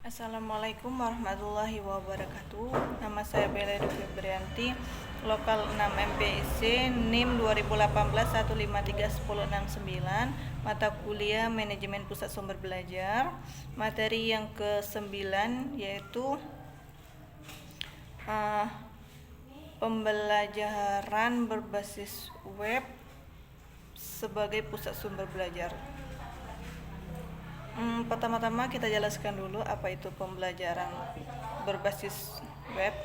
Assalamualaikum warahmatullahi wabarakatuh. Nama saya Bella Duki Brianti, lokal 6 MPIC, NIM 2018-153-1069, mata kuliah Manajemen Pusat Sumber Belajar. Materi yang ke-9 yaitu pembelajaran berbasis web sebagai pusat sumber belajar. Pertama-tama kita jelaskan dulu apa itu pembelajaran berbasis web.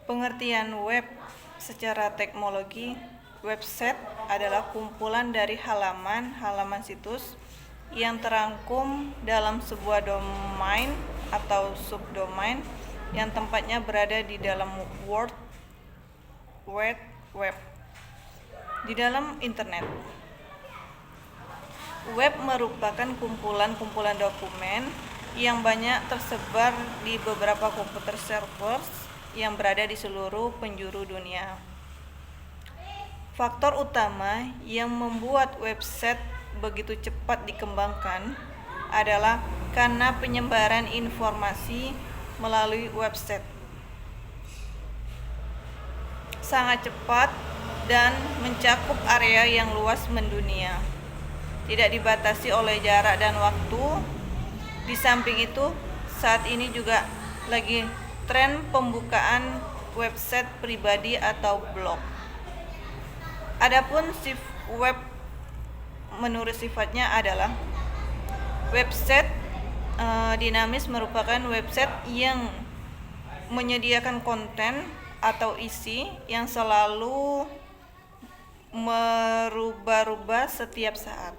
Pengertian web secara teknologi, website adalah kumpulan dari halaman situs yang terangkum dalam sebuah domain atau subdomain yang tempatnya berada di dalam World Wide Web, di dalam internet. Web merupakan kumpulan-kumpulan dokumen yang banyak tersebar di beberapa komputer servers yang berada di seluruh penjuru dunia. Faktor utama yang membuat website begitu cepat dikembangkan adalah karena penyebaran informasi melalui website sangat cepat dan mencakup area yang luas mendunia, tidak dibatasi oleh jarak dan waktu. Di samping itu, saat ini juga lagi tren pembukaan website pribadi atau blog. Adapun web menurut sifatnya adalah website dinamis, merupakan website yang menyediakan konten atau isi yang selalu merubah-rubah setiap saat.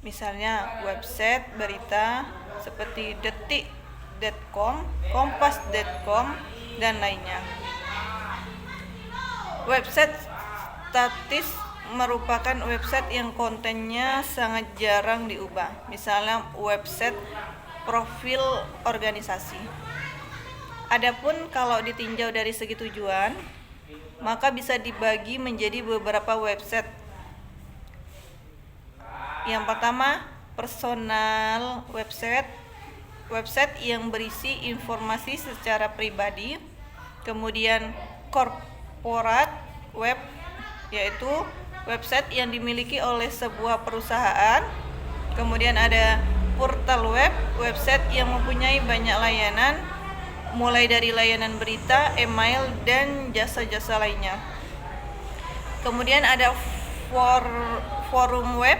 Misalnya website berita seperti detik.com, kompas.com, dan lainnya. Website statis merupakan website yang kontennya sangat jarang diubah. Misalnya website profil organisasi. Adapun kalau ditinjau dari segi tujuan, maka bisa dibagi menjadi beberapa website. Yang pertama, personal website yang berisi informasi secara pribadi. Kemudian corporate web, yaitu website yang dimiliki oleh sebuah perusahaan. Kemudian ada portal web, website yang mempunyai banyak layanan, mulai dari layanan berita, email, dan jasa-jasa lainnya. Kemudian ada forum web,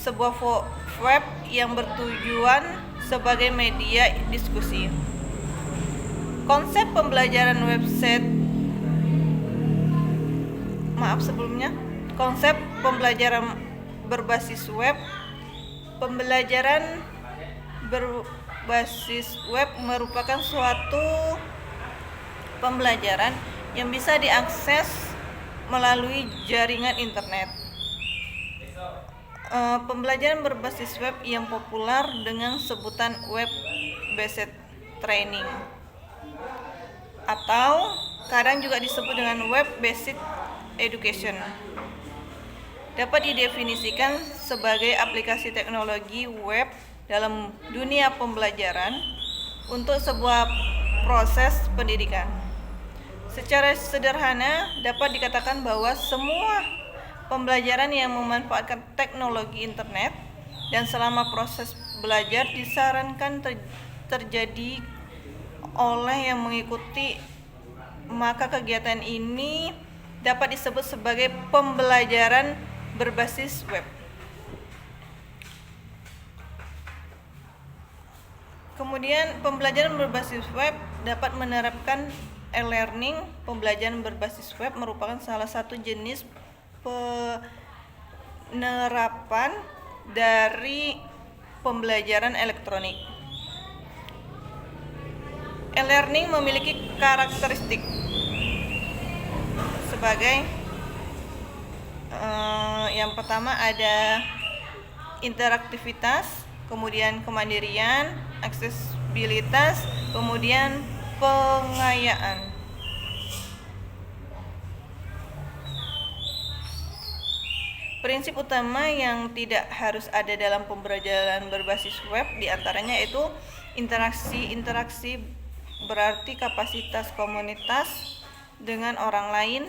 sebuah web yang bertujuan sebagai media diskusi. Konsep pembelajaran konsep pembelajaran berbasis web. Pembelajaran berbasis web merupakan suatu pembelajaran yang bisa diakses melalui jaringan internet. Pembelajaran berbasis web yang populer dengan sebutan web-based training, atau kadang juga disebut dengan web-based education, dapat didefinisikan sebagai aplikasi teknologi web dalam dunia pembelajaran untuk sebuah proses pendidikan. Secara sederhana dapat dikatakan bahwa semua pembelajaran yang memanfaatkan teknologi internet dan selama proses belajar disarankan terjadi oleh yang mengikuti, maka kegiatan ini dapat disebut sebagai pembelajaran berbasis web. Kemudian pembelajaran berbasis web dapat menerapkan e-learning. Pembelajaran berbasis web merupakan salah satu jenis penerapan dari pembelajaran elektronik. E-learning memiliki karakteristik sebagai yang pertama ada interaktivitas, kemudian kemandirian, aksesibilitas, kemudian pengayaan. Prinsip utama yang tidak harus ada dalam pembelajaran berbasis web diantaranya yaitu interaksi berarti kapasitas komunitas dengan orang lain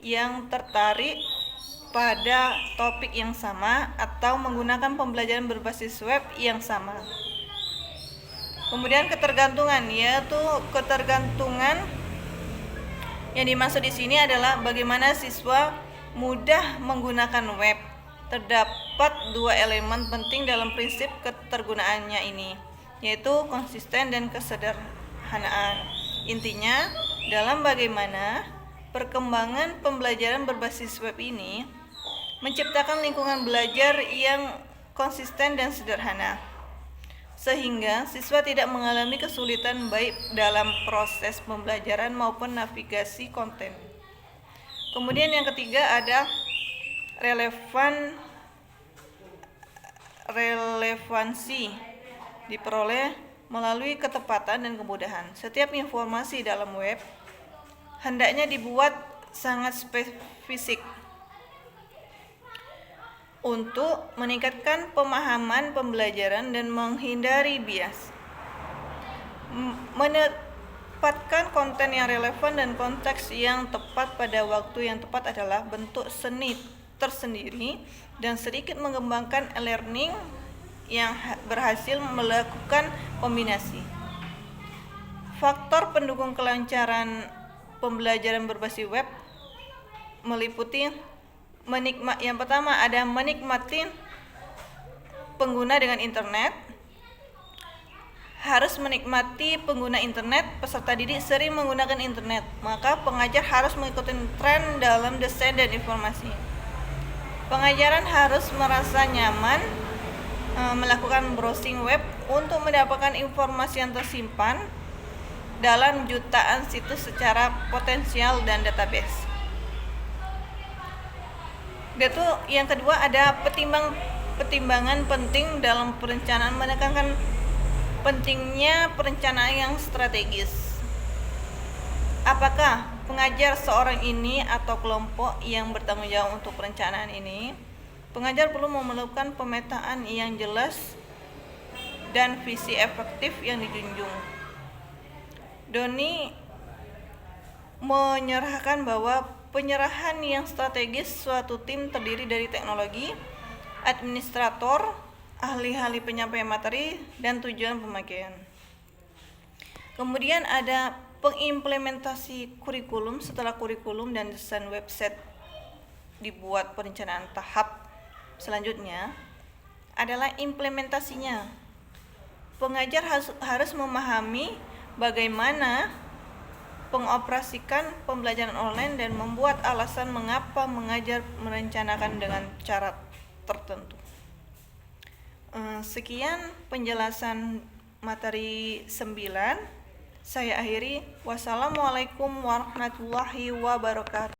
yang tertarik pada topik yang sama atau menggunakan pembelajaran berbasis web yang sama. Kemudian ketergantungan, yaitu ketergantungan yang dimaksud di sini adalah bagaimana siswa mudah menggunakan web. Terdapat dua elemen penting dalam prinsip ketergunaannya ini, yaitu konsisten dan kesederhanaan. Intinya, dalam bagaimana perkembangan pembelajaran berbasis web ini menciptakan lingkungan belajar yang konsisten dan sederhana, sehingga siswa tidak mengalami kesulitan baik dalam proses pembelajaran maupun navigasi konten. Kemudian yang ketiga ada relevansi diperoleh melalui ketepatan dan kemudahan. Setiap informasi dalam web hendaknya dibuat sangat spesifik untuk meningkatkan pemahaman pembelajaran dan menghindari bias. Menempatkan konten yang relevan dan konteks yang tepat pada waktu yang tepat adalah bentuk seni tersendiri dan sedikit mengembangkan e-learning yang berhasil melakukan kombinasi. Faktor pendukung kelancaran pembelajaran berbasis web meliputi yang pertama ada menikmati pengguna dengan internet. Harus menikmati pengguna internet, peserta didik sering menggunakan internet, maka pengajar harus mengikuti tren dalam desain dan informasi. Pengajaran harus merasa nyaman melakukan browsing web untuk mendapatkan informasi yang tersimpan dalam jutaan situs secara potensial dan database. Itu yang kedua ada pertimbangan penting dalam perencanaan, menekankan pentingnya perencanaan yang strategis. Apakah pengajar seorang ini atau kelompok yang bertanggung jawab untuk perencanaan ini? Pengajar perlu memerlukan pemetaan yang jelas dan visi efektif yang dijunjung. Doni menyerahkan bahwa penyerahan yang strategis suatu tim terdiri dari teknologi, administrator, ahli-ahli penyampaian materi, dan tujuan pemakaian. Kemudian ada pengimplementasi kurikulum. Setelah kurikulum dan desain website dibuat, perencanaan tahap selanjutnya adalah implementasinya. Pengajar harus memahami bagaimana mengoperasikan pembelajaran online dan membuat alasan mengapa mengajar merencanakan dengan cara tertentu. Sekian penjelasan materi 9. Saya akhiri. Wassalamualaikum warahmatullahi wabarakatuh.